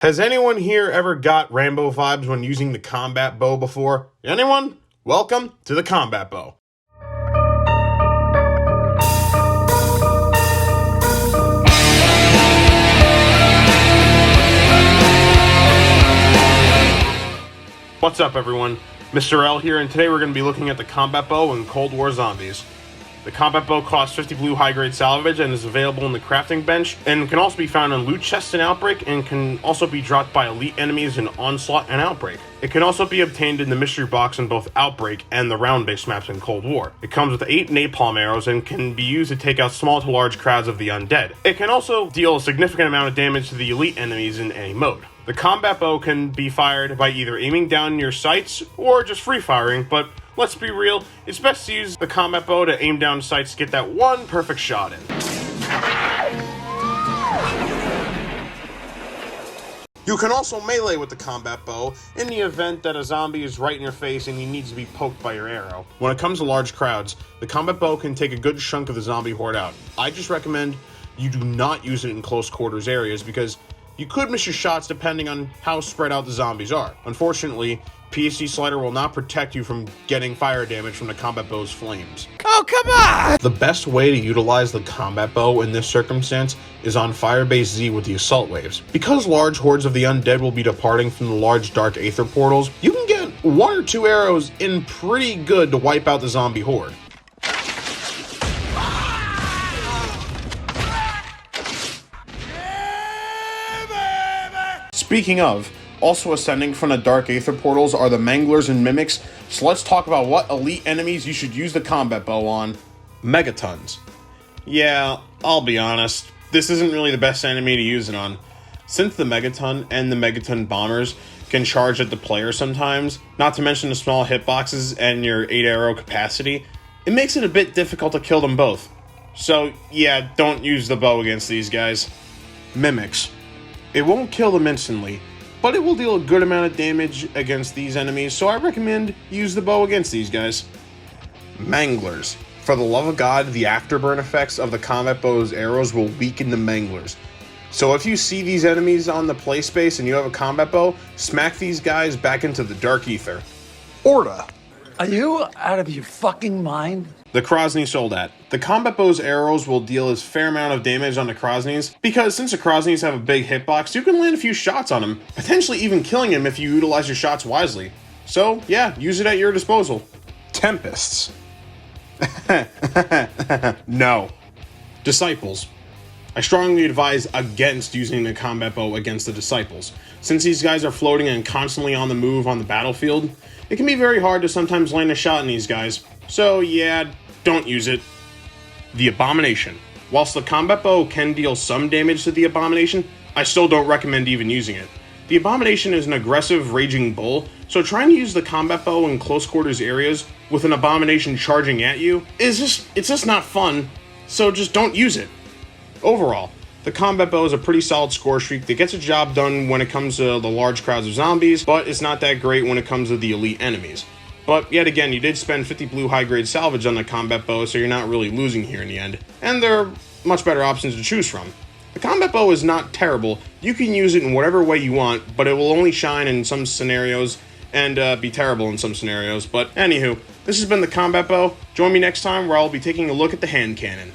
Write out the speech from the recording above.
Has anyone here ever got Rambo vibes when using the combat bow before? Anyone? Welcome to the combat bow. What's up everyone? Mr. L here, and today we're going to be looking at the combat bow in Cold War Zombies. The combat bow costs 50 blue high-grade salvage and is available in the crafting bench, and can also be found in loot chests in Outbreak, and can also be dropped by elite enemies in Onslaught and Outbreak. It can also be obtained in the mystery box in both Outbreak and the round-based maps in Cold War. It comes with 8 napalm arrows and can be used to take out small to large crowds of the undead. It can also deal a significant amount of damage to the elite enemies in any mode. The combat bow can be fired by either aiming down your sights or just free firing, but let's be real, it's best to use the combat bow to aim down sights to get that one perfect shot in. You can also melee with the combat bow in the event that a zombie is right in your face and he needs to be poked by your arrow. When it comes to large crowds, the combat bow can take a good chunk of the zombie horde out. I just recommend you do not use it in close quarters areas because you could miss your shots depending on how spread out the zombies are. Unfortunately, PSD slider will not protect you from getting fire damage from the combat bow's flames. Oh, come on! The best way to utilize the combat bow in this circumstance is on Firebase Z with the assault waves. Because large hordes of the undead will be departing from the large dark aether portals, you can get 1 or 2 arrows in pretty good to wipe out the zombie horde. Speaking of, also ascending from the dark aether portals are the manglers and mimics, so let's talk about what elite enemies you should use the combat bow on. Megatons. Yeah, I'll be honest, this isn't really the best enemy to use it on. Since the megaton and the megaton bombers can charge at the player sometimes, not to mention the small hitboxes and your 8 arrow capacity, it makes it a bit difficult to kill them both. So yeah, don't use the bow against these guys. Mimics. It won't kill them instantly, but it will deal a good amount of damage against these enemies, so I recommend use the bow against these guys. Manglers. For the love of God, the afterburn effects of the combat bow's arrows will weaken the manglers. So if you see these enemies on the play space and you have a combat bow, smack these guys back into the dark ether. Orda. Are you out of your fucking mind? The Krosny Soldat. The combat bow's arrows will deal a fair amount of damage on the Krosnys, because since the Krosnys have a big hitbox, you can land a few shots on him, potentially even killing him if you utilize your shots wisely. So yeah, use it at your disposal. Tempests. No. Disciples. I strongly advise against using the combat bow against the Disciples. Since these guys are floating and constantly on the move on the battlefield, it can be very hard to sometimes land a shot in these guys. So yeah, don't use it. The Abomination. Whilst the combat bow can deal some damage to the Abomination, I still don't recommend even using it. The Abomination is an aggressive, raging bull, so trying to use the combat bow in close quarters areas with an Abomination charging at you it's just not fun, so just don't use it. Overall, the combat bow is a pretty solid score streak that gets a job done when it comes to the large crowds of zombies, but it's not that great when it comes to the elite enemies. But yet again, you did spend 50 blue high-grade salvage on the combat bow, so you're not really losing here in the end. And there are much better options to choose from. The combat bow is not terrible. You can use it in whatever way you want, but it will only shine in some scenarios and be terrible in some scenarios. But anywho, this has been the combat bow. Join me next time where I'll be taking a look at the hand cannon.